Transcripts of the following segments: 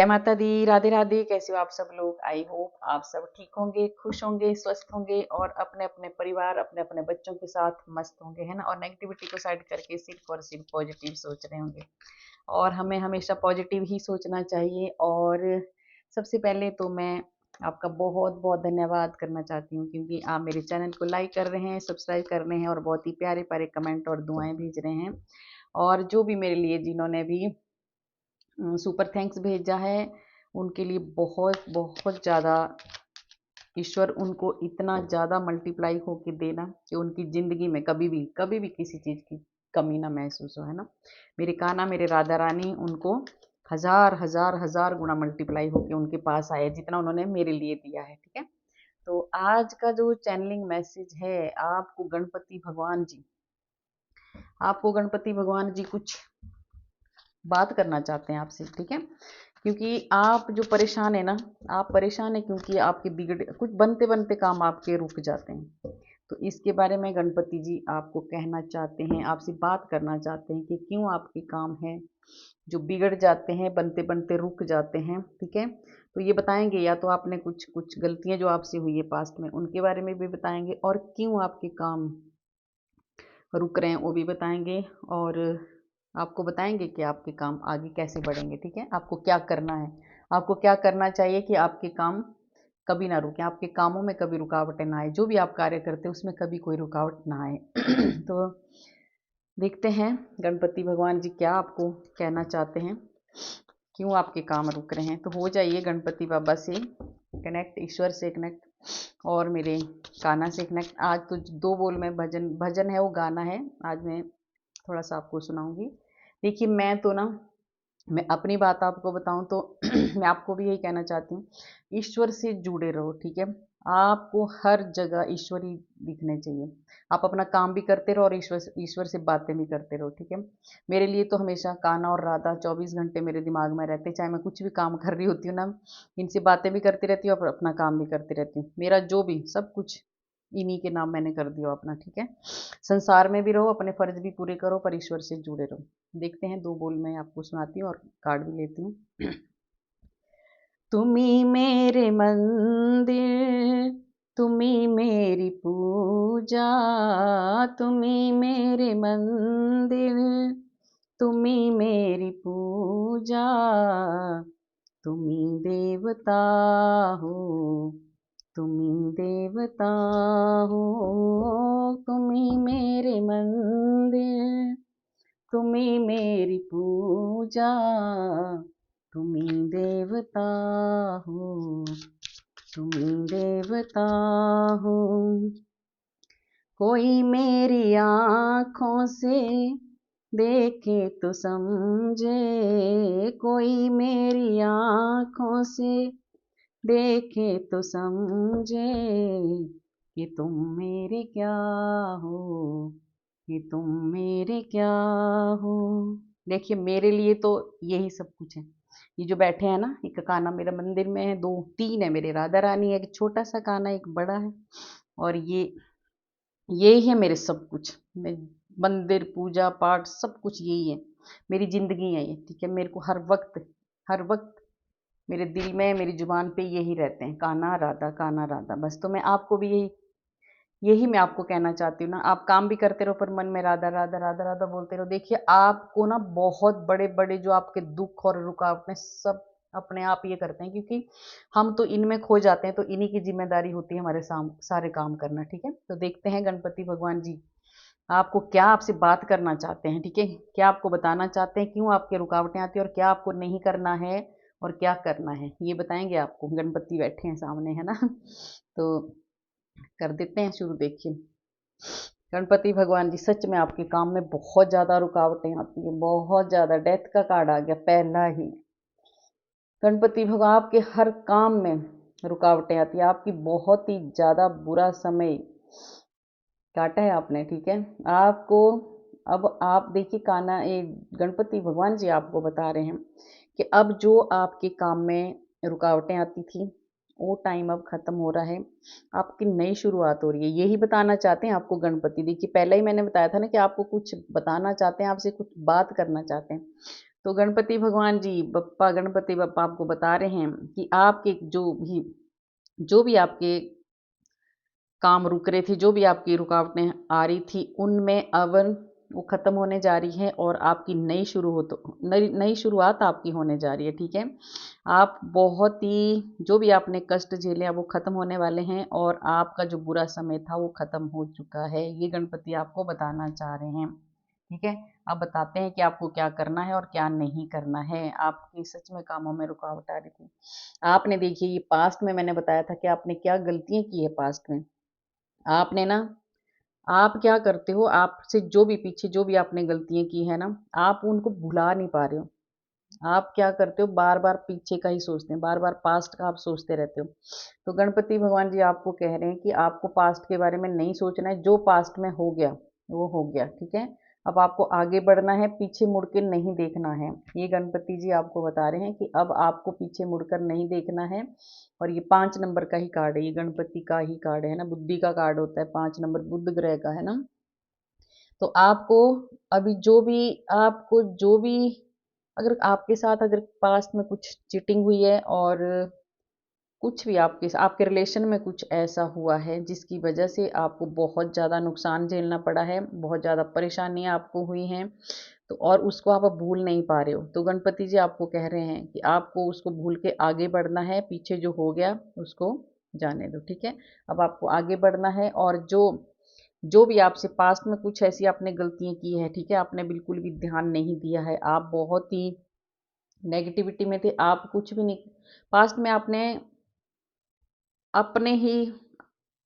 जय माता दी, राधे राधे। कैसे हो आप सब लोग? आई होप आप सब ठीक होंगे, खुश होंगे, स्वस्थ होंगे और अपने अपने परिवार, अपने अपने बच्चों के साथ मस्त होंगे, है ना। और नेगेटिविटी को साइड करके सिर्फ और सिर्फ पॉजिटिव सोच रहे होंगे। और हमें हमेशा पॉजिटिव ही सोचना चाहिए। और सबसे पहले तो मैं आपका बहुत बहुत धन्यवाद करना चाहती हूँ, क्योंकि आप मेरे चैनल को लाइक कर रहे हैं, सब्सक्राइब कर रहे हैं और बहुत ही प्यारे प्यारे कमेंट और दुआएं भेज रहे हैं। और जो भी मेरे लिए जिन्होंने भी सुपर थैंक्स भेजा है, उनके लिए बहुत बहुत ज़्यादा ईश्वर उनको इतना ज़्यादा मल्टीप्लाई होके देना कि उनकी ज़िंदगी में कभी भी किसी चीज़ की कमी ना महसूस हो, है ना। मेरे कान्हा, मेरे राधा रानी, उनको हज़ार हज़ार हज़ार गुना मल्टीप्लाई होके उनके पास आए जितना उन्होंने मेरे लिए दिया है, ठीक है। तो आज का जो चैनलिंग मैसेज है, आपको गणपति भगवान जी कुछ बात करना चाहते हैं आपसे, ठीक है। क्योंकि आप जो परेशान है ना, आप परेशान है क्योंकि आपके बिगड़ कुछ बनते बनते काम आपके रुक जाते हैं। तो इसके बारे में गणपति जी आपको कहना चाहते हैं, आपसे बात करना चाहते हैं कि क्यों आपके काम है जो बिगड़ जाते हैं, बनते बनते रुक जाते हैं, ठीक है। तो ये बताएंगे, या तो आपने कुछ कुछ गलतियां जो आपसे हुई है पास्ट में उनके बारे में भी बताएंगे, और क्यों आपके काम रुक रहे हैं वो भी बताएंगे। और आपको बताएंगे कि आपके काम आगे कैसे बढ़ेंगे, ठीक है। आपको क्या करना है, आपको क्या करना चाहिए कि आपके काम कभी ना रुके, आपके कामों में कभी रुकावटें ना आए, जो भी आप कार्य करते हैं उसमें कभी कोई रुकावट ना आए। तो देखते हैं गणपति भगवान जी क्या आपको कहना चाहते हैं, क्यों आपके काम रुक रहे हैं। तो हो जाइए गणपति बाबा से कनेक्ट, ईश्वर से कनेक्ट और मेरे कान्हा से कनेक्ट। आज तो दो बोल में भजन भजन है, वो गाना है, आज मैं थोड़ा सा आपको सुनाऊंगी। देखिए, मैं तो ना, मैं अपनी बात आपको बताऊं तो मैं आपको भी यही कहना चाहती हूँ, ईश्वर से जुड़े रहो, ठीक है। आपको हर जगह ईश्वर ही दिखने चाहिए। आप अपना काम भी करते रहो और ईश्वर से बातें भी करते रहो, ठीक है। मेरे लिए तो हमेशा कान्हा और राधा 24 घंटे मेरे दिमाग में रहते, चाहे मैं कुछ भी काम कर रही होती हूँ ना, इनसे बातें भी करती रहती हूँ और अपना काम भी करती रहती हूँ। मेरा जो भी सब कुछ इन्हीं के नाम मैंने कर दिया अपना, ठीक है। संसार में भी रहो, अपने फर्ज भी पूरे करो, पर ईश्वर से जुड़े रहो। देखते हैं, दो बोल मैं आपको सुनाती हूँ और कार्ड भी लेती हूँ। तुम्ही मेरे मंदिर, तुम्ही मेरी पूजा, तुम्ही मेरे मंदिर, तुम्ही मेरी पूजा, तुम्ही देवता हो, तुम्ही देवता हो, तुम्ही मेरे मंदिर, तुम्ही मेरी पूजा, तुम्ही देवता हो, तुम्ही देवता हो। कोई मेरी आँखों से देखे तो समझे, कोई मेरी आँखों से देखे तो समझे कि तुम मेरे क्या हो, कि तुम मेरे क्या हो। देखिए, मेरे लिए तो यही सब कुछ है। ये जो बैठे हैं ना, एक कान्हा मेरा मंदिर में है, दो तीन है मेरे राधा रानी है, एक छोटा सा कान्हा, एक बड़ा है, और यही है मेरे सब कुछ। मैं मंदिर, पूजा पाठ, सब कुछ यही है, मेरी जिंदगी है ये, ठीक है। मेरे को हर वक्त मेरे दिल में, मेरी जुबान पे यही रहते हैं, कान्हा राधा, बस। तो मैं आपको भी यही यही मैं आपको कहना चाहती हूँ ना, आप काम भी करते रहो पर मन में राधा राधा राधा राधा बोलते रहो। देखिए, आपको ना बहुत बड़े बड़े जो आपके दुख और रुकावटें सब अपने आप ये करते हैं, क्योंकि हम तो इनमें खो जाते हैं, तो इन्हीं की जिम्मेदारी होती है हमारे सारे काम करना, ठीक है। तो देखते हैं गणपति भगवान जी आपको क्या आपसे बात करना चाहते हैं, ठीक है। क्या आपको बताना चाहते हैं, क्यों आपके रुकावटें आती हैं और क्या आपको नहीं करना है और क्या करना है, ये बताएंगे आपको। गणपति बैठे हैं सामने, है ना। तो कर देते हैं शुरू। देखिए, गणपति भगवान जी, सच में आपके काम में बहुत ज़्यादा रुकावटें आती हैं, बहुत ज़्यादा। डेथ का कार्ड आ गया पहला ही। गणपति भगवान, आपके हर काम में रुकावटें आती हैं, आपकी बहुत ही ज़्यादा बुरा समय काटा है आपने, ठीक है। आपको अब आप देखिए, कान्हा गणपति भगवान जी आपको बता रहे हैं कि अब जो आपके काम में रुकावटें आती थी, वो टाइम अब खत्म हो रहा है, आपकी नई शुरुआत हो रही है, यही बताना चाहते हैं आपको गणपति। देखिए, पहले ही मैंने बताया था ना कि आपको कुछ बताना चाहते हैं, आपसे कुछ बात करना चाहते हैं। तो गणपति भगवान जी, बप्पा गणपति बप्पा आपको बता रहे हैं कि आपके जो भी आपके काम रुक रहे थे, जो भी आपकी रुकावटें आ रही थी, उनमें अब वो ख़त्म होने जा रही है और आपकी नई शुरुआत आपकी होने जा रही है। ठीक है, आप बहुत ही जो भी आपने कष्ट झेले वो ख़त्म होने वाले हैं और आपका जो बुरा समय था वो ख़त्म हो चुका है। ये गणपति आपको बताना चाह रहे हैं। ठीक है, अब बताते हैं कि आपको क्या करना है और क्या नहीं करना है। आपकी सच में कामों में रुकावट आ रही थी, आपने देखिए ये पास्ट में मैंने बताया था कि आपने क्या गलतियां की है पास्ट में। आपने ना आप क्या करते हो, आपसे जो भी पीछे जो भी आपने गलतियां की है ना, आप उनको भुला नहीं पा रहे हो। आप क्या करते हो, बार बार पीछे का ही सोचते हैं, बार बार पास्ट का आप सोचते रहते हो। तो गणपति भगवान जी आपको कह रहे हैं कि आपको पास्ट के बारे में नहीं सोचना है। जो पास्ट में हो गया वो हो गया। ठीक है, अब आपको आगे बढ़ना है, पीछे मुड़ के नहीं देखना है। ये गणपति जी आपको बता रहे हैं कि अब आपको पीछे मुड़कर नहीं देखना है। और ये 5 नंबर का ही कार्ड है, ये गणपति का ही कार्ड है ना, बुद्धि का कार्ड होता है। 5 नंबर बुध ग्रह का है ना। तो आपको अभी जो भी अगर आपके साथ अगर पास्ट में कुछ चीटिंग हुई है और कुछ भी आपके रिलेशन में कुछ ऐसा हुआ है जिसकी वजह से आपको बहुत ज़्यादा नुकसान झेलना पड़ा है, बहुत ज़्यादा परेशानियां आपको हुई हैं, तो और उसको आप अब भूल नहीं पा रहे हो, तो गणपति जी आपको कह रहे हैं कि आपको उसको भूल के आगे बढ़ना है। पीछे जो हो गया उसको जाने दो। ठीक है, अब आपको आगे बढ़ना है और जो जो भी आपसे पास्ट में कुछ ऐसी आपने गलतियां की है, ठीक है, आपने बिल्कुल भी ध्यान नहीं दिया है, आप बहुत ही नेगेटिविटी में थे, आप कुछ भी नहीं पास्ट में अपने ही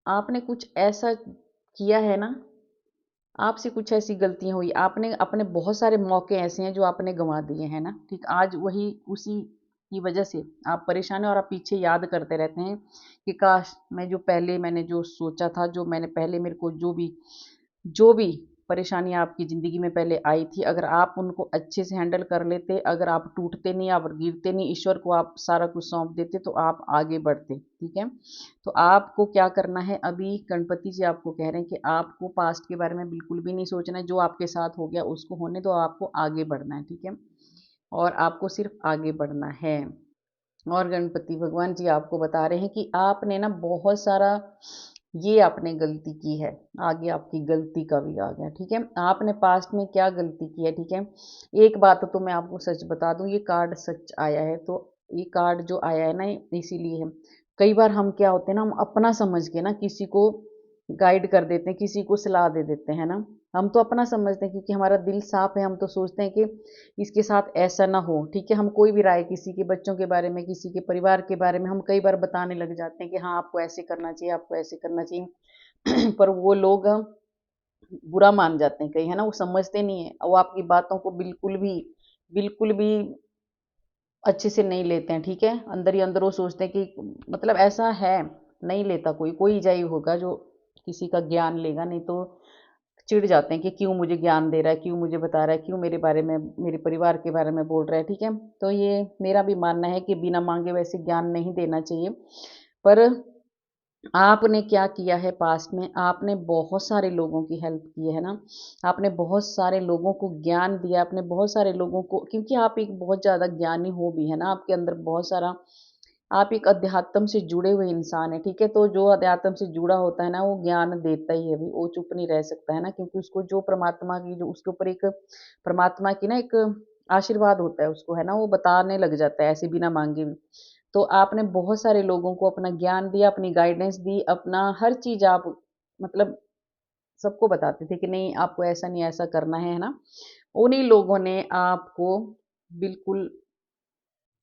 आपने कुछ ऐसा किया है ना, आपसे कुछ ऐसी गलतियां हुई, आपने अपने बहुत सारे मौके ऐसे हैं जो आपने गंवा दिए हैं ना। ठीक, आज वही उसी की वजह से आप परेशान हैं और आप पीछे याद करते रहते हैं कि काश मैंने जो सोचा था, जो मैंने पहले मेरे को जो भी परेशानियां आपकी ज़िंदगी में पहले आई थी, अगर आप उनको अच्छे से हैंडल कर लेते, अगर आप टूटते नहीं, आप गिरते नहीं, ईश्वर को आप सारा कुछ सौंप देते, तो आप आगे बढ़ते। ठीक है, तो आपको क्या करना है, अभी गणपति जी आपको कह रहे हैं कि आपको पास्ट के बारे में बिल्कुल भी नहीं सोचना है। जो आपके साथ हो गया उसको होने दो, आपको आगे बढ़ना है। ठीक है, और आपको सिर्फ आगे बढ़ना है। और गणपति भगवान जी आपको बता रहे हैं कि आपने ना बहुत सारा ये आपने गलती की है, आगे आपकी गलती का भी आ गया। ठीक है, आपने पास्ट में क्या गलती की है। ठीक है, एक बात तो मैं आपको सच बता दूं, ये कार्ड सच आया है, तो ये कार्ड जो आया है ना इसीलिए है। कई बार हम क्या होते हैं ना, हम अपना समझ के ना किसी को गाइड कर देते हैं, किसी को सलाह दे देते हैं ना। हम तो अपना समझते हैं क्योंकि हमारा दिल साफ है, हम तो सोचते हैं कि इसके साथ ऐसा ना हो। ठीक है, हम कोई भी राय किसी के बच्चों के बारे में, किसी के परिवार के बारे में हम कई बार बताने लग जाते हैं कि हाँ आपको ऐसे करना चाहिए, आपको ऐसे करना चाहिए पर वो लोग बुरा मान जाते हैं कई, है ना, वो समझते नहीं है, वो आपकी बातों को बिल्कुल भी अच्छे से नहीं लेते हैं। ठीक है, अंदर ही अंदर वो सोचते हैं कि मतलब ऐसा है, नहीं लेता कोई कोई ही होगा जो किसी का ज्ञान लेगा, नहीं तो चिढ़ जाते हैं कि क्यों मुझे ज्ञान दे रहा है, क्यों मुझे बता रहा है, क्यों मेरे बारे में, मेरे परिवार के बारे में बोल रहा है। ठीक है, तो ये मेरा भी मानना है कि बिना मांगे वैसे ज्ञान नहीं देना चाहिए। पर आपने क्या किया है पास्ट में, आपने बहुत सारे लोगों की हेल्प की है ना, आपने बहुत सारे लोगों को ज्ञान दिया, आपने बहुत सारे लोगों को, क्योंकि आप एक बहुत ज़्यादा ज्ञानी हो भी है ना, आपके अंदर बहुत सारा, आप एक अध्यात्म से जुड़े हुए इंसान है। ठीक है, तो जो अध्यात्म से जुड़ा होता है ना वो ज्ञान देता ही है, भी वो चुप नहीं रह सकता है ना, क्योंकि उसको जो परमात्मा की जो उसके ऊपर एक परमात्मा की ना एक आशीर्वाद होता है, उसको है ना वो बताने लग जाता है ऐसे बिना मांगे भी। तो आपने बहुत सारे लोगों को अपना ज्ञान दिया, अपनी गाइडेंस दी, अपना हर चीज आप मतलब सबको बताते थे कि नहीं आपको ऐसा नहीं ऐसा करना है ना। उन्हीं लोगों ने आपको बिल्कुल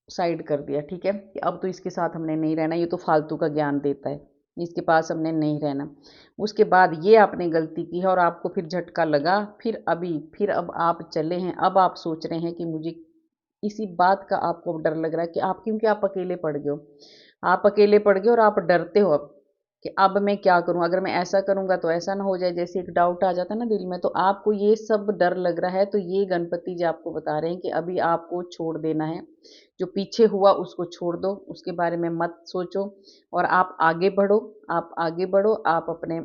साइड कर दिया। ठीक है, कि अब तो इसके साथ हमने नहीं रहना, ये तो फालतू का ज्ञान देता है, इसके पास हमने नहीं रहना। उसके बाद ये आपने गलती की है और आपको फिर झटका लगा, फिर अब आप चले हैं, अब आप सोच रहे हैं कि मुझे इसी बात का आपको अब डर लग रहा है कि आप, क्योंकि आप अकेले पड़ गए हो, आप अकेले पड़ गए और आप डरते हो अब कि अब मैं क्या करूं, अगर मैं ऐसा करूंगा तो ऐसा ना हो जाए, जैसे एक डाउट आ जाता है ना दिल में, तो आपको ये सब डर लग रहा है। तो ये गणपति जी आपको बता रहे हैं कि अभी आपको छोड़ देना है, जो पीछे हुआ उसको छोड़ दो, उसके बारे में मत सोचो और आप आगे बढ़ो, आप आगे बढ़ो, आप अपने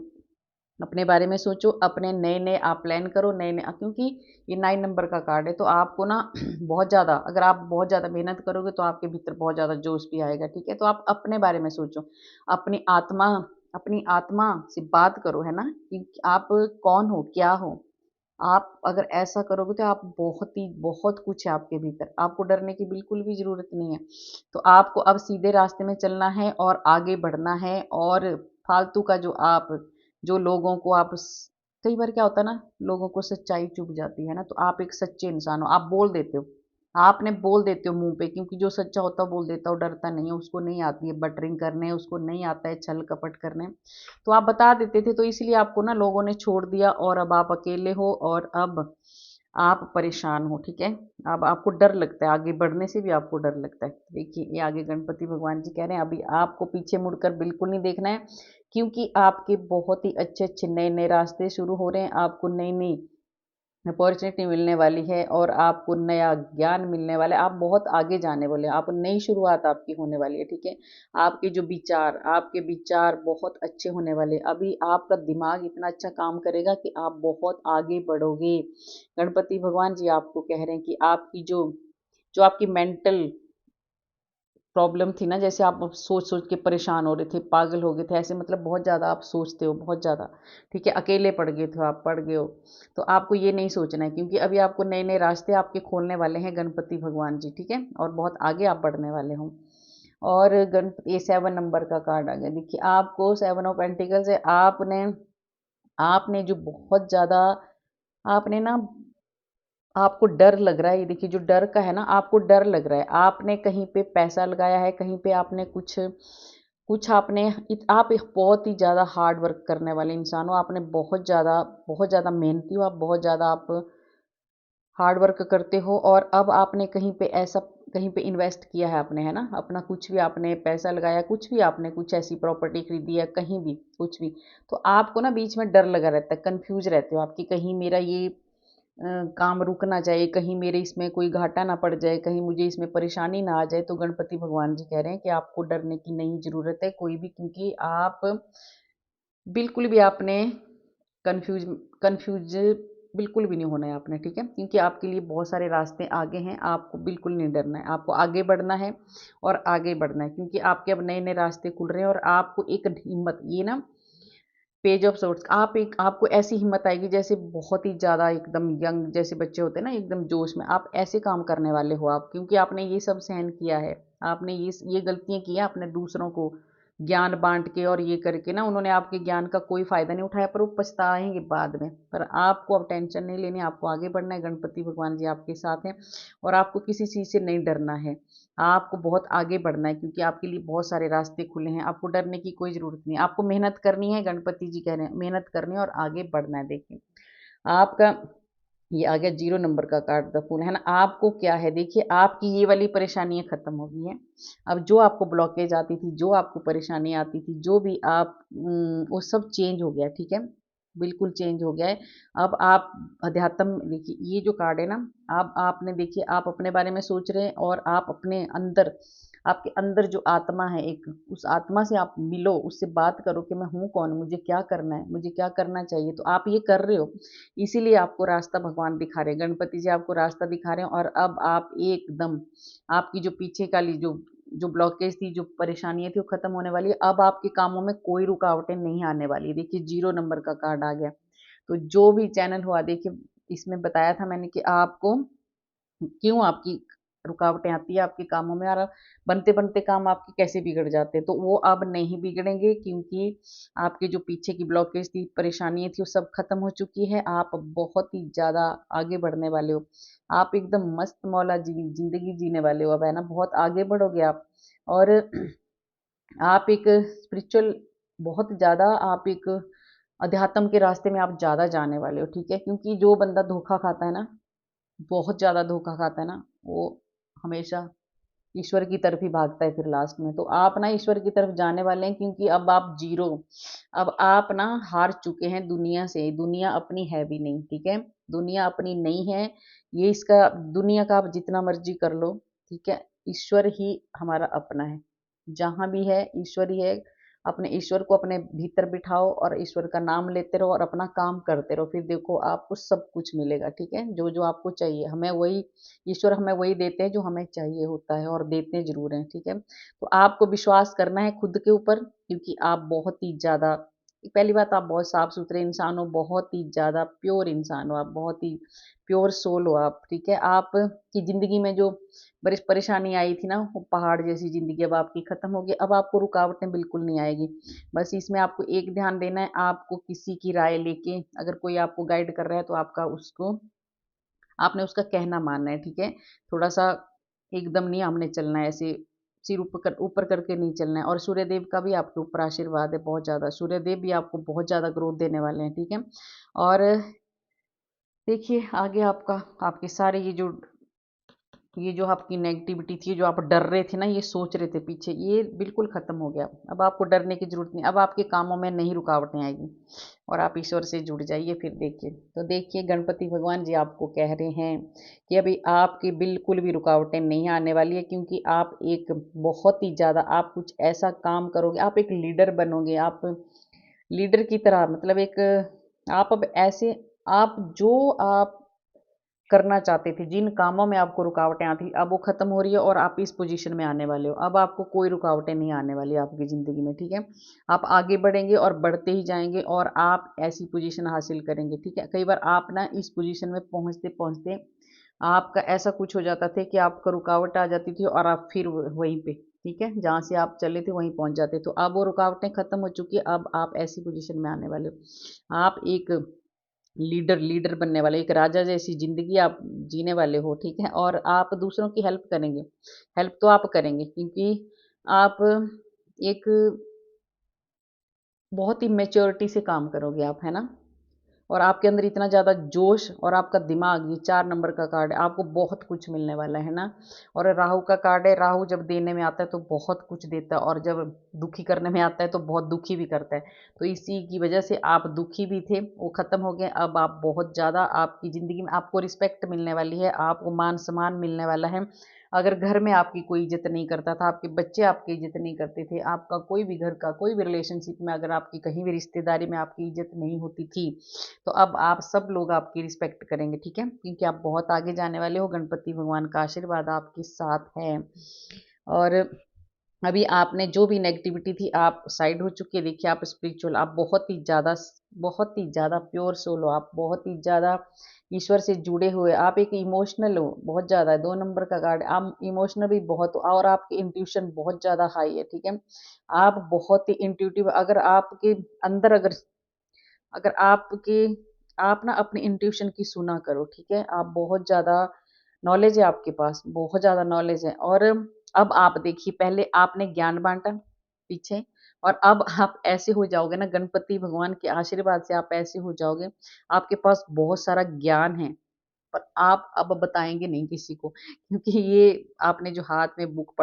अपने बारे में सोचो, अपने नए नए आप प्लान करो, नए नए, क्योंकि ये 9 नंबर का कार्ड है, तो आपको ना बहुत ज़्यादा, अगर आप बहुत ज़्यादा मेहनत करोगे तो आपके भीतर बहुत ज़्यादा जोश भी आएगा, ठीक है। तो आप अपने बारे में सोचो, अपनी आत्मा अपनी आत्मा से बात करो, है ना, कि आप कौन हो, क्या हो। आप अगर ऐसा करोगे तो आप बहुत कुछ है आपके भीतर, आपको डरने की बिल्कुल भी ज़रूरत नहीं है। तो आपको अब सीधे रास्ते में चलना है और आगे बढ़ना है, और फालतू का जो लोगों को कई बार क्या होता है ना, लोगों को सच्चाई चुभ जाती है ना, तो आप एक सच्चे इंसान हो, आप बोल देते हो, आपने बोल देते हो मुंह पे, क्योंकि जो सच्चा होता है बोल देता है, वो डरता नहीं है, उसको नहीं आती है बटरिंग करने, उसको नहीं आता है छल कपट करने, तो आप बता देते थे, तो इसलिए आपको ना लोगों ने छोड़ दिया, और अब आप अकेले हो, और अब आप परेशान हो, ठीक है। अब आपको डर लगता है, आगे बढ़ने से भी आपको डर लगता है। देखिए, ये आगे गणपति भगवान जी कह रहे हैं, अभी आपको पीछे मुड़कर बिल्कुल नहीं देखना है, क्योंकि आपके बहुत ही अच्छे अच्छे नए नए रास्ते शुरू हो रहे हैं, आपको नई नई अपॉर्चुनिटी मिलने वाली है, और आपको नया ज्ञान मिलने वाला है, आप बहुत आगे जाने वाले हैं, आप नई शुरुआत आपकी होने वाली है, ठीक है। आपके विचार बहुत अच्छे होने वाले हैं। अभी आपका दिमाग इतना अच्छा काम करेगा कि आप बहुत आगे बढ़ोगे। गणपति भगवान जी आपको कह रहे हैं कि आपकी जो जो आपकी मेंटल प्रॉब्लम थी ना, जैसे आप सोच सोच के परेशान हो रहे थे, पागल हो गए थे, ऐसे मतलब बहुत ज़्यादा आप सोचते हो, बहुत ज़्यादा, ठीक है, अकेले पड़ गए थे, आप पड़ गए हो, तो आपको ये नहीं सोचना है, क्योंकि अभी आपको नए नए रास्ते आपके खोलने वाले हैं गणपति भगवान जी, ठीक है, और बहुत आगे आप बढ़ने वाले हो। और गणपति, ये 7 नंबर का कार्ड आ गया, देखिए आपको 7 ऑफ पेंटिकल्स है, आपने आपने जो बहुत ज़्यादा, आपने ना, आपको डर लग रहा है, ये देखिए जो डर का है ना, आपको डर लग रहा है, आपने कहीं पे पैसा लगाया है, कहीं पे आपने कुछ कुछ आपने आप एक बहुत ही ज़्यादा हार्ड वर्क करने वाले इंसान हो, आपने बहुत ज़्यादा मेहनती हो, आप बहुत ज़्यादा आप हार्ड वर्क करते हो, और अब आपने कहीं पे इन्वेस्ट किया है आपने, है ना, अपना कुछ भी आपने पैसा लगाया, कुछ भी आपने कुछ ऐसी प्रॉपर्टी खरीदी है, कहीं भी कुछ भी, तो आपको ना बीच में डर लगा रहता है, कंफ्यूज रहते हो आपकी, कहीं मेरा ये काम रुक ना जाए, कहीं मेरे इसमें कोई घाटा ना पड़ जाए, कहीं मुझे इसमें परेशानी ना आ जाए, तो गणपति भगवान जी कह रहे हैं कि आपको डरने की नहीं ज़रूरत है कोई भी, क्योंकि आप बिल्कुल भी आपने कंफ्यूज कंफ्यूज बिल्कुल भी नहीं होना है आपने, ठीक है, क्योंकि आपके लिए बहुत सारे रास्ते आगे हैं, आपको बिल्कुल नहीं डरना है, आपको आगे बढ़ना है, और आगे बढ़ना है, क्योंकि आपके अब नए नए रास्ते खुल रहे हैं, और आपको एक हिम्मत, ये ना पेज ऑफ सोर्ट्स, आपको ऐसी हिम्मत आएगी जैसे बहुत ही ज़्यादा एकदम यंग जैसे बच्चे होते हैं ना, एकदम जोश में, आप ऐसे काम करने वाले हो आप, क्योंकि आपने ये सब सहन किया है, आपने ये गलतियाँ की हैं, आपने दूसरों को ज्ञान बांट के और ये करके ना, उन्होंने आपके ज्ञान का कोई फ़ायदा नहीं उठाया, पर वो पछताएंगे बाद में, पर आपको अब टेंशन नहीं लेनी, आपको आगे बढ़ना है, गणपति भगवान जी आपके साथ हैं, और आपको किसी चीज़ से नहीं डरना है, आपको बहुत आगे बढ़ना है, क्योंकि आपके लिए बहुत सारे रास्ते खुले हैं, आपको डरने की कोई ज़रूरत नहीं है, आपको मेहनत करनी है, गणपति जी कह रहे हैं मेहनत करनी है और आगे बढ़ना है। देखिए, आपका ये आ गया 0 नंबर का कार्ड, द फूल, है ना, आपको क्या है, देखिए आपकी ये वाली परेशानियाँ खत्म हो गई हैं, अब जो आपको ब्लॉकेज आती थी, जो आपको परेशानी आती थी, जो भी वो सब चेंज हो गया, ठीक है, बिल्कुल चेंज हो गया है। अब आप अध्यात्म, देखिए ये जो कार्ड है ना, अब आपने देखिए आप अपने बारे में सोच रहे हैं, और आप अपने अंदर, आपके अंदर जो आत्मा है एक, उस आत्मा से आप मिलो, उससे बात करो कि मैं हूँ कौन, मुझे क्या करना है, मुझे क्या करना चाहिए, तो आप ये कर रहे हो, इसीलिए आपको रास्ता भगवान दिखा रहे हैं, गणपति जी आपको रास्ता दिखा रहे हैं, और अब आप एकदम, आपकी जो पीछे काली जो जो ब्लॉकेज थी, जो परेशानियां थी, वो खत्म होने वाली है, अब आपके कामों में कोई रुकावटें नहीं आने वाली। देखिए 0 नंबर का कार्ड आ गया, तो जो भी चैनल हुआ, देखिए इसमें बताया था मैंने कि आपको क्यों आपकी रुकावटें आती है आपके कामों में, और बनते बनते काम आपके कैसे बिगड़ जाते हैं, तो वो अब नहीं बिगड़ेंगे, क्योंकि आपके जो पीछे की ब्लॉकेज थी, परेशानियां थी, वो सब खत्म हो चुकी है, आप बहुत ही ज़्यादा आगे बढ़ने वाले हो, आप एकदम मस्त मौला जिंदगी जीने वाले हो, अब है ना, बहुत आगे बढ़ोगे आप, और आप एक स्पिरिचुअल, बहुत ज़्यादा आप एक अध्यात्म के रास्ते में आप ज़्यादा जाने वाले हो, ठीक है, क्योंकि जो बंदा धोखा खाता है ना, बहुत ज़्यादा धोखा खाता है ना, वो हमेशा ईश्वर की तरफ ही भागता है फिर लास्ट में, तो आप ना ईश्वर की तरफ जाने वाले हैं, क्योंकि अब आप जीरो, अब आप ना हार चुके हैं दुनिया से, दुनिया अपनी है भी नहीं, ठीक है, दुनिया अपनी नहीं है, ये इसका, दुनिया का आप जितना मर्जी कर लो, ठीक है, ईश्वर ही हमारा अपना है, जहाँ भी है ईश्वर ही है, अपने ईश्वर को अपने भीतर बिठाओ और ईश्वर का नाम लेते रहो और अपना काम करते रहो, फिर देखो आपको सब कुछ मिलेगा। ठीक है, जो जो आपको चाहिए, हमें वही ईश्वर हमें वही देते हैं जो हमें चाहिए होता है, और देते जरूर हैं। ठीक है, तो आपको विश्वास करना है खुद के ऊपर, क्योंकि आप बहुत ही ज़्यादा, पहली बात आप बहुत साफ सुथरे इंसान हो, बहुत ही ज़्यादा प्योर इंसान हो, आप बहुत ही प्योर सोल हो आप। ठीक है, आप की ज़िंदगी में जो बड़ी परेशानी आई थी ना, वो पहाड़ जैसी ज़िंदगी अब आपकी ख़त्म होगी। अब आपको रुकावटें बिल्कुल नहीं आएगी। बस इसमें आपको एक ध्यान देना है, आपको किसी की राय लेके अगर कोई आपको गाइड कर रहा है तो आपका उसको आपने उसका कहना मानना है। ठीक है, थोड़ा सा एकदम नहीं हमने चलना है, ऐसे सिर ऊपर करके नहीं चलना है। और सूर्यदेव का भी आपके ऊपर आशीर्वाद है बहुत ज़्यादा, सूर्यदेव भी आपको बहुत ज़्यादा ग्रोथ देने वाले हैं। ठीक है, और देखिए आगे आपका, आपके सारे ये जो आपकी नेगेटिविटी थी, जो आप डर रहे थे ना, ये सोच रहे थे पीछे, ये बिल्कुल ख़त्म हो गया। अब आपको डरने की ज़रूरत नहीं, अब आपके कामों में नहीं रुकावटें आएगी और आप ईश्वर से जुड़ जाइए। फिर देखिए, तो देखिए गणपति भगवान जी आपको कह रहे हैं कि अभी आपकी बिल्कुल भी रुकावटें नहीं आने वाली है, क्योंकि आप एक बहुत ही ज़्यादा, आप कुछ ऐसा काम करोगे, आप एक लीडर बनोगे। आप लीडर की तरह, मतलब एक, आप अब ऐसे, आप जो आप करना चाहते थे, जिन कामों में आपको रुकावटें आती, अब वो खत्म हो रही है और आप इस पोजीशन में आने वाले हो। अब आपको कोई रुकावटें नहीं आने वाली आपकी ज़िंदगी में। ठीक है, आप आगे बढ़ेंगे और बढ़ते ही जाएंगे और आप ऐसी पोजीशन हासिल करेंगे। ठीक है, कई बार आप ना इस पोजीशन में पहुंचते पहुंचते आपका ऐसा कुछ हो जाता था कि आपका रुकावट आ जाती थी और आप फिर वहीं पे, ठीक है, जहाँ से आप चले थे वहीं पहुंच जाते। तो अब वो रुकावटें खत्म हो चुकी है, अब आप ऐसी पोजीशन में आने वाले हो, आप एक लीडर लीडर बनने वाले, एक राजा जैसी ज़िंदगी आप जीने वाले हो। ठीक है, और आप दूसरों की हेल्प करेंगे। हेल्प तो आप करेंगे, क्योंकि आप एक बहुत ही मैच्योरिटी से काम करोगे आप, है ना? और आपके अंदर इतना ज़्यादा जोश और आपका दिमाग, ये 4 नंबर का कार्ड है, आपको बहुत कुछ मिलने वाला है ना? और राहु का कार्ड है, राहु जब देने में आता है तो बहुत कुछ देता है, और जब दुखी करने में आता है तो बहुत दुखी भी करता है। तो इसी की वजह से आप दुखी भी थे, वो ख़त्म हो गए। अब आप बहुत ज़्यादा, आपकी ज़िंदगी में आपको रिस्पेक्ट मिलने वाली है, आपको मान-सम्मान मिलने वाला है। अगर घर में आपकी कोई इज़्ज़त नहीं करता था, आपके बच्चे आपकी इज़्ज़त नहीं करते थे, आपका कोई भी घर का कोई भी रिलेशनशिप में अगर आपकी कहीं भी रिश्तेदारी में आपकी इज़्ज़त नहीं होती थी, तो अब आप सब लोग आपकी रिस्पेक्ट करेंगे। ठीक है, क्योंकि आप बहुत आगे जाने वाले हो, गणपति भगवान का आशीर्वाद आपके साथ है। और अभी आपने जो भी नेगेटिविटी थी, आप साइड हो चुकी है। देखिए आप स्पिरिचुअल, आप बहुत ही ज़्यादा प्योर सोल हो, आप बहुत ही ज़्यादा ईश्वर से जुड़े हुए, आप एक इमोशनल हो बहुत ज़्यादा है, 2 नंबर का कार्ड, आप इमोशनल भी बहुत हो और आपकी इंट्यूशन बहुत ज़्यादा हाई है। ठीक है, आप बहुत ही इंट्यूटिव, अगर आपके अंदर, अगर आपके, आप ना अपनी इंट्यूशन की सुना करो। ठीक है, आप बहुत ज़्यादा नॉलेज है आपके पास, बहुत ज़्यादा नॉलेज है। और अब आप देखिए, पहले आपने ज्ञान बांटा पीछे, और अब आप ऐसे हो जाओगे ना, गणपति भगवान के आशीर्वाद से आप ऐसे हो जाओगे, आपके पास बहुत सारा ज्ञान है, पर आप अब बताएंगे नहीं किसी को, क्योंकि ये आपने जो हाथ में बुक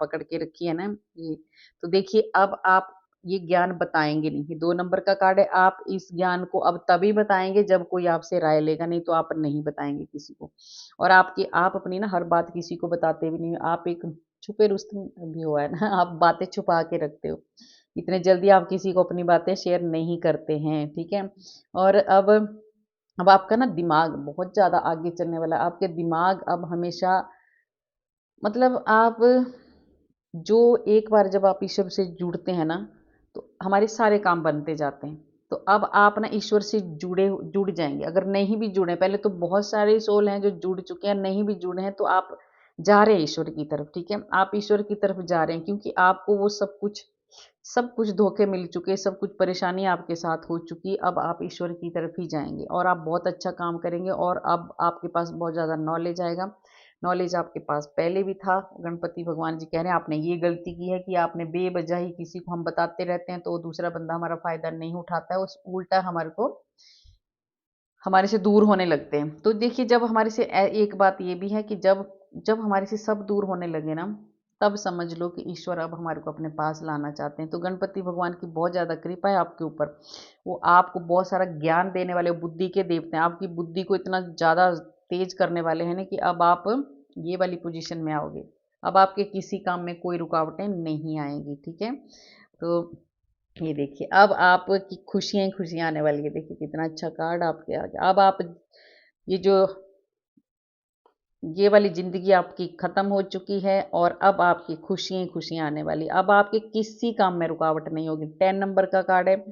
पकड़ के रखी है ना, ये, तो देखिए अब आप ये ज्ञान बताएंगे नहीं। ये 2 नंबर का कार्ड है, आप इस ज्ञान को अब तभी बताएंगे जब कोई आपसे राय लेगा, नहीं तो आप नहीं बताएंगे किसी को। और आप अपनी ना हर बात किसी को बताते भी नहीं हो, आप एक छुपे रुस्तम भी हुआ है ना, आप बातें छुपा के रखते हो, इतने जल्दी आप किसी को अपनी बातें शेयर नहीं करते हैं। ठीक है, और अब आपका ना दिमाग बहुत ज़्यादा आगे चलने वाला है, आपके दिमाग अब हमेशा, मतलब आप, जो एक बार जब आप ईश्वर से जुड़ते हैं ना, तो हमारे सारे काम बनते जाते हैं। तो अब आप ना ईश्वर से जुड़ जाएँगे। अगर नहीं भी जुड़े, पहले तो बहुत सारे सोल हैं जो जुड़ चुके हैं, नहीं भी जुड़े हैं तो आप जा रहे हैं ईश्वर की तरफ। ठीक है, आप ईश्वर की तरफ जा रहे हैं, क्योंकि आपको वो सब कुछ धोखे मिल चुके, सब कुछ परेशानी आपके साथ हो चुकी, अब आप ईश्वर की तरफ ही जाएँगे और आप बहुत अच्छा काम करेंगे, और अब आपके पास बहुत ज़्यादा नॉलेज आएगा। नॉलेज आपके पास पहले भी था, गणपति भगवान जी कह रहे हैं आपने ये गलती की है कि आपने बेवजह ही किसी को हम बताते रहते हैं, तो वो दूसरा बंदा हमारा फ़ायदा नहीं उठाता है, उस उल्टा हमारे को, हमारे से दूर होने लगते हैं। तो देखिए, जब हमारे से एक बात ये भी है कि जब जब हमारे से सब दूर होने लगे ना, तब समझ लो कि ईश्वर अब हमारे को अपने पास लाना चाहते हैं। तो गणपति भगवान की बहुत ज़्यादा कृपा है आपके ऊपर, वो आपको बहुत सारा ज्ञान देने वाले, बुद्धि के देवते हैं, आपकी बुद्धि को इतना ज़्यादा तेज करने वाले हैं ना, कि अब आप ये वाली पोजीशन में आओगे, अब आपके किसी काम में कोई रुकावटें नहीं आएंगी। ठीक है, तो ये देखिए अब आपकी खुशियाँ ही खुशियाँ आने वाली है। देखिए कितना अच्छा कार्ड आपके आ गया। अब आप ये जो ये वाली ज़िंदगी आपकी ख़त्म हो चुकी है और अब आपकी खुशियाँ ही खुशियाँ आने वाली। अब आपके किसी काम में रुकावट नहीं होगी। 10 नंबर का कार्ड है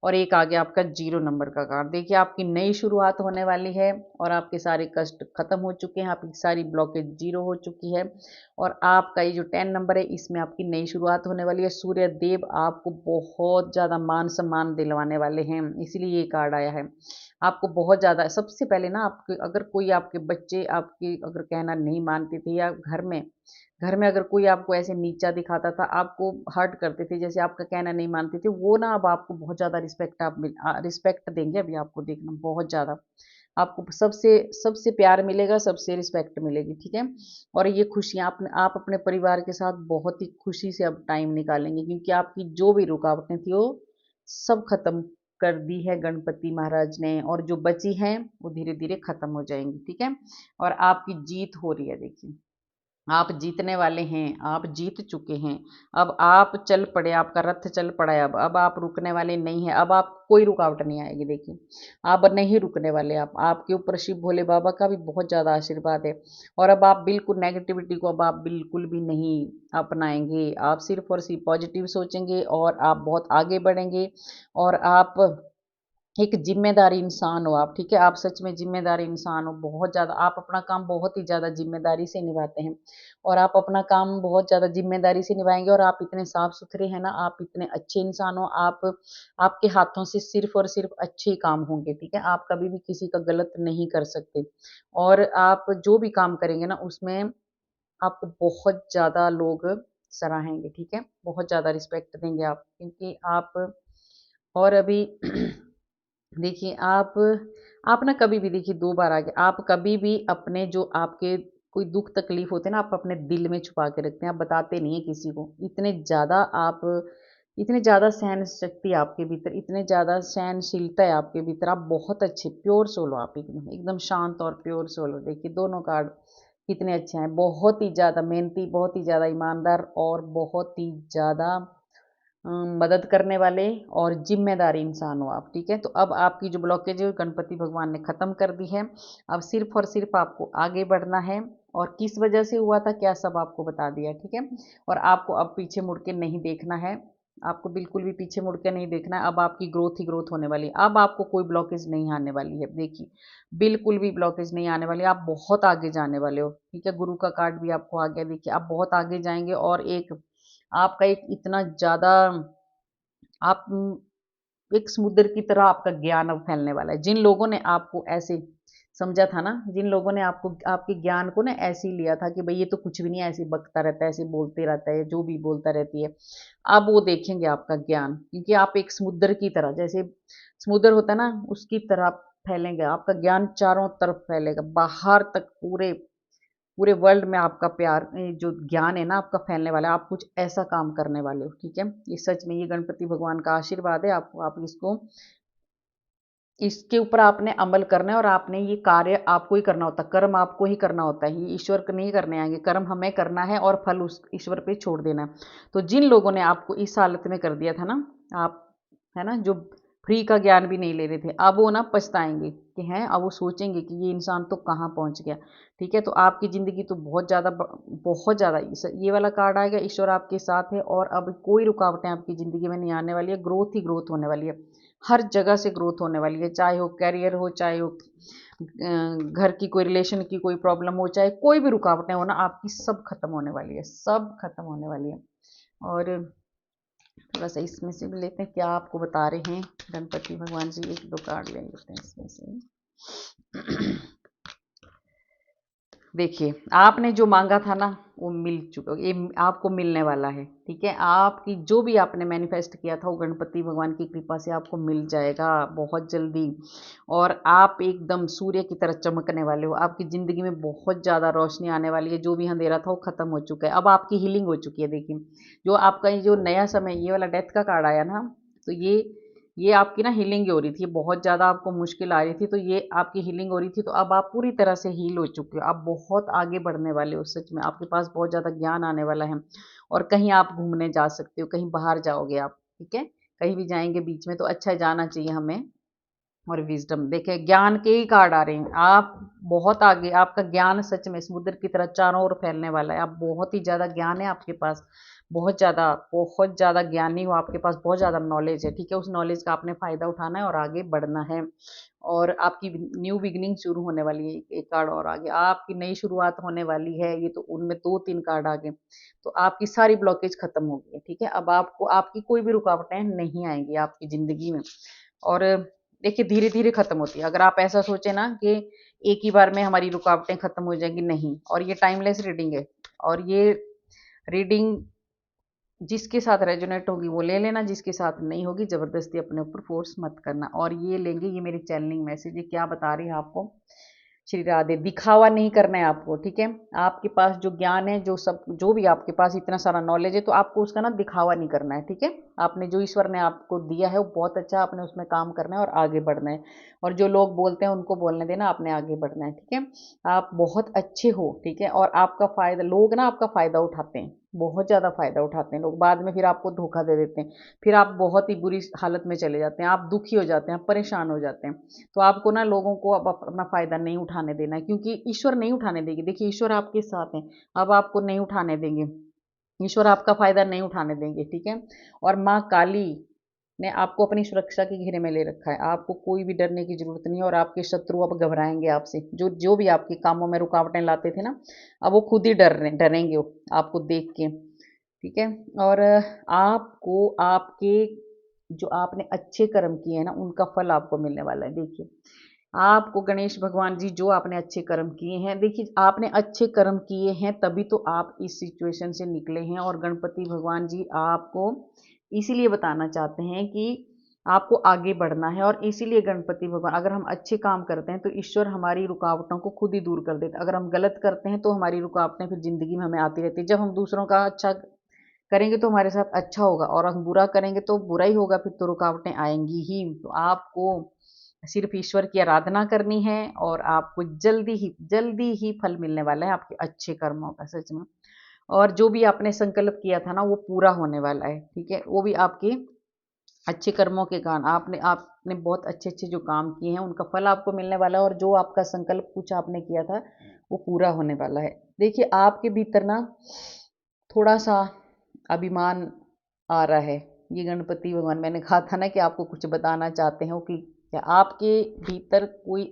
और एक आ गया आपका 0 नंबर का कार्ड। देखिए आपकी नई शुरुआत होने वाली है और आपके सारे कष्ट ख़त्म हो चुके हैं, आपकी सारी ब्लॉकेज 0 हो चुकी है और आपका ये जो 10 नंबर है इसमें आपकी नई शुरुआत होने वाली है। सूर्य देव आपको बहुत ज़्यादा मान-सम्मान दिलवाने वाले हैं, इसीलिए ये कार्ड आया है। आपको बहुत ज़्यादा सबसे पहले ना आपके अगर कोई आपके बच्चे आपकी अगर कहना नहीं मानते थे या घर में अगर कोई आपको ऐसे नीचा दिखाता था, आपको हर्ट करते थे, जैसे आपका कहना नहीं मानते थे, वो ना अब आपको बहुत ज़्यादा रिस्पेक्ट देंगे अभी आपको देखना बहुत ज़्यादा। आपको सबसे सबसे प्यार मिलेगा, सबसे रिस्पेक्ट मिलेगी, ठीक है? और ये खुशियाँ आप अपने परिवार के साथ बहुत ही खुशी से अब टाइम निकालेंगे क्योंकि आपकी जो भी रुकावटें थी वो सब खत्म कर दी है गणपति महाराज ने और जो बची हैं वो धीरे-धीरे खत्म हो जाएँगी, ठीक है? और आपकी जीत हो रही है देखिए। आप जीतने वाले हैं, आप जीत चुके हैं। अब आप चल पड़े, आपका रथ चल पड़ा है अब आप रुकने वाले नहीं हैं, अब आप कोई रुकावट नहीं आएगी देखिए। आप नहीं रुकने वाले आप, आपके ऊपर शिव भोले बाबा का भी बहुत ज़्यादा आशीर्वाद है और अब आप बिल्कुल नेगेटिविटी को अब आप बिल्कुल भी नहीं अपनाएँगे। आप सिर्फ़ और सिर्फ़ पॉज़िटिव सोचेंगे और आप बहुत आगे बढ़ेंगे और आप एक ज़िम्मेदार इंसान हो आप, ठीक है? आप सच में ज़िम्मेदार इंसान हो, बहुत ज़्यादा आप अपना काम बहुत ही ज़्यादा ज़िम्मेदारी से निभाते हैं और आप अपना काम बहुत ज़्यादा ज़िम्मेदारी से निभाएँगे और आप इतने साफ-सुथरे हैं ना, आप इतने अच्छे इंसान हो, आपके हाथों से सिर्फ़ और सिर्फ़ अच्छे ही काम होंगे, ठीक है? आप कभी भी किसी का गलत नहीं कर सकते और आप जो भी काम करेंगे ना, उसमें आपको बहुत ज़्यादा लोग सराहेंगे, ठीक है? बहुत ज़्यादा रिस्पेक्ट देंगे आप क्योंकि आप और अभी देखिए आप ना कभी भी देखिए 2 बार आगे आप कभी भी अपने जो आपके कोई दुःख तकलीफ़ होते हैं ना, आप अपने दिल में छुपा के रखते हैं, आप बताते नहीं हैं किसी को। इतने ज़्यादा सहन शक्ति आपके भीतर, इतने ज़्यादा सहनशीलता है आपके भीतर, आप बहुत अच्छे प्योर सोल हो आप एकदम, एकदम शांत और प्योर सोल हो। देखिए दोनों कार्ड कितने अच्छे हैं, बहुत ही ज़्यादा मेहनती, बहुत ही ज़्यादा ईमानदार और बहुत ही ज़्यादा मदद करने वाले और ज़िम्मेदार इंसान हो आप, ठीक है? तो अब आपकी जो ब्लॉकेज है, वो गणपति भगवान ने ख़त्म कर दी है। अब सिर्फ़ और सिर्फ़ आपको आगे बढ़ना है और किस वजह से हुआ था, क्या सब आपको बता दिया, ठीक है? और आपको अब पीछे मुड़ के नहीं देखना है, आपको बिल्कुल भी पीछे मुड़ के नहीं देखना है, अब आपकी ग्रोथ ही ग्रोथ होने वाली है। अब आपको कोई ब्लॉकेज नहीं आने वाली है, देखिए, बिल्कुल भी ब्लॉकेज नहीं आने वाली है, आप बहुत आगे जाने वाले हो, ठीक है? गुरु का कार्ड भी आपको आ गया, देखिए, आप बहुत आगे जाएँगे और आपका एक इतना ज़्यादा आप एक समुद्र की तरह आपका ज्ञान अब फैलने वाला है। जिन लोगों ने आपको ऐसे समझा था ना, जिन लोगों ने आपको आपके ज्ञान को ना ऐसे ही लिया था कि भई ये तो कुछ भी नहीं है, ऐसे ही बकता रहता है, ऐसे बोलते रहता है, जो भी बोलता रहती है। अब वो देखेंगे आपका ज्ञान क्योंकि आप एक समुद्र की तरह जैसे समुद्र होता है ना, उसकी तरह आप फैलेंगे। आपका ज्ञान चारों तरफ फैलेगा, बाहर तक पूरे पूरे वर्ल्ड में आपका जो ज्ञान है ना आपका फैलने वाला है, आप कुछ ऐसा काम करने वाले हो, ठीक है? ये सच में ये गणपति भगवान का आशीर्वाद है आपको, आप इसके ऊपर आपने अमल करना है और आपने ये कार्य आपको ही करना होता है, कर्म आपको ही करना होता है, ये ईश्वर को नहीं करने आएँगे, कर्म हमें करना है और फल उस ईश्वर पे छोड़ देना है। तो जिन लोगों ने आपको इस हालत में कर दिया था ना, आप है ना, जो फ्री का ज्ञान भी नहीं ले रहे थे, अब वो ना पछताएँगे कि हैं अब वो सोचेंगे कि ये इंसान तो कहाँ पहुँच गया, ठीक है? तो आपकी ज़िंदगी तो बहुत ज़्यादा इस ये वाला कार्ड आएगा, ईश्वर आपके साथ है और अब कोई रुकावटें आपकी ज़िंदगी में नहीं आने वाली है, ग्रोथ ही ग्रोथ होने वाली है। हर जगह से ग्रोथ होने वाली है, चाहे वो करियर हो, चाहे वो घर की कोई रिलेशन की कोई प्रॉब्लम हो, चाहे कोई भी रुकावटें हो ना, आपकी सब खत्म होने वाली है, सब खत्म होने वाली है। और थोड़ा-सा इसमें से भी लेते हैं, क्या आपको बता रहे हैं गणपति भगवान जी, 1-2 कार्ड ले लेते हैं इसमें से। देखिए, आपने जो माँगा था ना, वो मिल चुका ये आपको मिलने वाला है, ठीक है? आपकी जो भी आपने मैनिफेस्ट किया था, वो गणपति भगवान की कृपा से आपको मिल जाएगा बहुत जल्दी और आप एकदम सूर्य की तरह चमकने वाले हो। आपकी ज़िंदगी में बहुत ज़्यादा रोशनी आने वाली है, जो भी अंधेरा था, वो खत्म हो चुका है। अब आपकी हीलिंग हो चुकी है, देखिए। जो आपका ये जो नया समय ये वाला डेथ का कार्ड आया ना, तो ये आपकी ना हीलिंग हो रही थी, बहुत ज़्यादा आपको मुश्किल आ रही थी, तो ये आपकी हीलिंग हो रही थी, तो अब आप पूरी तरह से हील हो चुके हो। आप बहुत आगे बढ़ने वाले हो सच में, आपके पास बहुत ज़्यादा ज्ञान आने वाला है और कहीं आप घूमने जा सकते हो, कहीं बाहर जाओगे आप, ठीक है? कहीं भी जाएंगे बीच में तो अच्छा जाना चाहिए हमें। और विजडम, देखिए ज्ञान के ही कार्ड आ रहे हैं। आप बहुत आगे, आपका ज्ञान सच में समुद्र की तरह चारों ओर फैलने वाला है। आप बहुत ही ज़्यादा ज्ञान है आपके पास, बहुत ज़्यादा ज्ञानी हो, आपके पास बहुत ज़्यादा नॉलेज है, ठीक है। उस नॉलेज का आपने फ़ायदा उठाना है और आगे बढ़ना है। और आपकी न्यू बिगिनिंग शुरू होने वाली है। एक कार्ड और आगे, आपकी नई शुरुआत होने वाली है। ये तो उनमें 2-3 कार्ड आ गए। तो आपकी सारी ब्लॉकेज खत्म हो गई है, ठीक है। अब आपको आपकी कोई भी रुकावटें नहीं आएंगी आपकी ज़िंदगी में। और देखिए धीरे धीरे खत्म होती है। अगर आप ऐसा सोचे ना कि एक ही बार में हमारी रुकावटें खत्म हो जाएंगी, नहीं। और ये टाइमलेस रीडिंग है। और ये रीडिंग जिसके साथ रेजोनेट होगी वो ले लेना, जिसके साथ नहीं होगी जबरदस्ती अपने ऊपर फोर्स मत करना। और ये लेंगे, ये मेरी चैनलिंग मैसेज है। क्या बता रही है आपको श्री राधे, दिखावा नहीं करना है आपको, ठीक है। आपके पास जो ज्ञान है, जो भी आपके पास इतना सारा नॉलेज है, तो आपको उसका ना दिखावा नहीं करना है, ठीक है। आपने जो ईश्वर ने आपको दिया है वो बहुत अच्छा, आपने उसमें काम करना है और आगे बढ़ना है। और जो लोग बोलते हैं उनको बोलने देना, आपने आगे बढ़ना है, ठीक है। आप बहुत अच्छे हो, ठीक है। और आपका फायदा, लोग ना आपका फायदा उठाते हैं, बहुत ज़्यादा फायदा उठाते हैं लोग। बाद में फिर आपको धोखा दे देते हैं, फिर आप बहुत ही बुरी हालत में चले जाते हैं, आप दुखी हो जाते हैं, आप परेशान हो जाते हैं। तो आपको ना लोगों को अब अपना फ़ायदा नहीं उठाने देना है, क्योंकि ईश्वर नहीं उठाने देगी। देखिए ईश्वर आपके साथ हैं, अब आपको नहीं उठाने देंगे, ईश्वर आपका फ़ायदा नहीं उठाने देंगे, ठीक है। और माँ काली ने आपको अपनी सुरक्षा के घेरे में ले रखा है। आपको कोई भी डरने की ज़रूरत नहीं है। और आपके शत्रु अब घबराएंगे आपसे, जो जो भी आपके कामों में रुकावटें लाते थे ना, अब वो खुद ही डरेंगे आपको देख के, ठीक है। और आपको आपके जो आपने अच्छे कर्म किए हैं ना, उनका फल आपको मिलने वाला है। देखिए आपको गणेश भगवान जी, जो आपने अच्छे कर्म किए हैं, देखिए आपने अच्छे कर्म किए हैं तभी तो आप इस सिचुएशन से निकले हैं। और गणपति भगवान जी आपको इसीलिए बताना चाहते हैं कि आपको आगे बढ़ना है। और इसीलिए गणपति भगवान, अगर हम अच्छे काम करते हैं तो ईश्वर हमारी रुकावटों को खुद ही दूर कर देता है। अगर हम गलत करते हैं तो हमारी रुकावटें फिर जिंदगी में हमें आती रहती है। जब हम दूसरों का अच्छा करेंगे तो हमारे साथ अच्छा होगा, और हम बुरा करेंगे तो बुरा ही होगा, फिर तो रुकावटें आएंगी ही। तो आपको सिर्फ ईश्वर की आराधना करनी है और आपको जल्दी ही फल मिलने वाला है आपके अच्छे कर्मों का, सच में। और जो भी आपने संकल्प किया था ना, वो पूरा होने वाला है, ठीक है। वो भी आपके अच्छे कर्मों के कारण, आपने आपने बहुत अच्छे अच्छे जो काम किए हैं उनका फल आपको मिलने वाला है। और जो आपका संकल्प कुछ आपने किया था वो पूरा होने वाला है। देखिए आपके भीतर ना थोड़ा सा अभिमान आ रहा है। ये गणपति भगवान, मैंने कहा था ना कि आपको कुछ बताना चाहते हैं कि क्या आपके भीतर कोई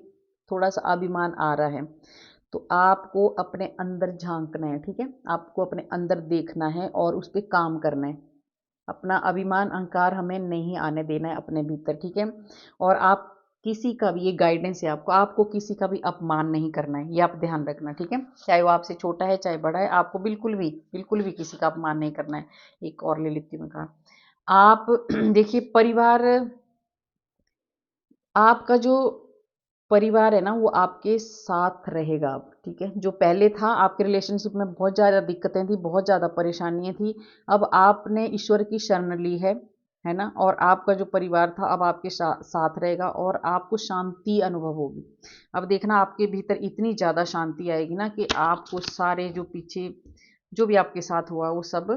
थोड़ा सा अभिमान आ रहा है। तो आपको अपने अंदर झांकना है, ठीक है। आपको अपने अंदर देखना है और उस पर काम करना है। अपना अभिमान अहंकार हमें नहीं आने देना है अपने भीतर, ठीक है। और आप किसी का भी, ये गाइडेंस है आपको, आपको किसी का भी अपमान नहीं करना है, ये आप ध्यान रखना, ठीक है। चाहे वो आपसे छोटा है चाहे बड़ा है, आपको बिल्कुल भी किसी का अपमान नहीं करना है। एक और ले लेती हूँ मैं कहा, आप देखिए परिवार, आपका जो परिवार है ना वो आपके साथ रहेगा अब, ठीक है। जो पहले था, आपके रिलेशनशिप में बहुत ज़्यादा दिक्कतें थी, बहुत ज़्यादा परेशानियां थी। अब आपने ईश्वर की शरण ली है ना। और आपका जो परिवार था अब आपके साथ रहेगा और आपको शांति अनुभव होगी। अब देखना आपके भीतर इतनी ज़्यादा शांति आएगी ना कि आपको सारे जो पीछे जो भी आपके साथ हुआ वो सब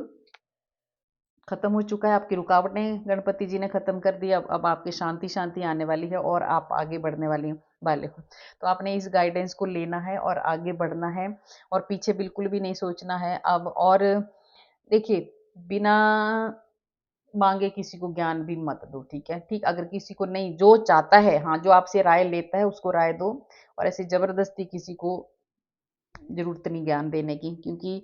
खत्म हो चुका है। आपकी रुकावटें गणपति जी ने खत्म कर दी। अब आपकी शांति शांति आने वाली है और आप आगे बढ़ने वाले हो। तो आपने इस गाइडेंस को लेना है और आगे बढ़ना है और पीछे बिल्कुल भी नहीं सोचना है अब। और देखिए बिना मांगे किसी को ज्ञान भी मत दो, ठीक है। ठीक, अगर किसी को नहीं, जो चाहता है, हाँ जो आपसे राय लेता है उसको राय दो। और ऐसे जबरदस्ती किसी को जरूरत नहीं ज्ञान देने की, क्योंकि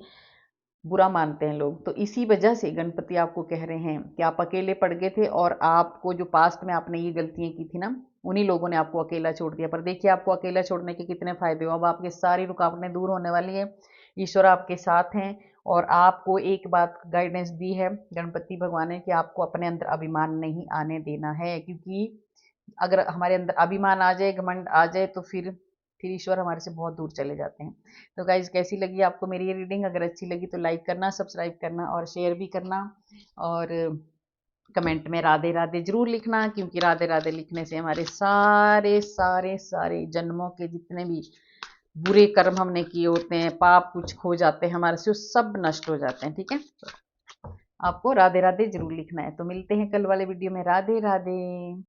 बुरा मानते हैं लोग। तो इसी वजह से गणपति आपको कह रहे हैं कि आप अकेले पड़ गए थे और आपको जो पास्ट में आपने ये गलतियां की थी ना, उन्हीं लोगों ने आपको अकेला छोड़ दिया। पर देखिए आपको अकेला छोड़ने के कितने फायदे हो। अब आपकी सारी रुकावटें दूर होने वाली है, ईश्वर आपके साथ हैं। और आपको एक बात गाइडेंस दी है गणपति भगवान ने कि आपको अपने अंदर अभिमान नहीं आने देना है। क्योंकि अगर हमारे अंदर अभिमान आ जाए, घमंड आ जाए, तो फिर ईश्वर हमारे से बहुत दूर चले जाते हैं। तो गाइज कैसी लगी आपको मेरी ये रीडिंग? अगर अच्छी लगी तो लाइक करना, सब्सक्राइब करना और शेयर भी करना। और कमेंट में राधे राधे जरूर लिखना, क्योंकि राधे राधे लिखने से हमारे सारे सारे सारे जन्मों के जितने भी बुरे कर्म हमने किए होते हैं, पाप कुछ खो जाते हैं हमारे से, वो सब नष्ट हो जाते हैं, ठीक है। आपको राधे राधे जरूर लिखना है। तो मिलते हैं कल वाले वीडियो में। राधे राधे।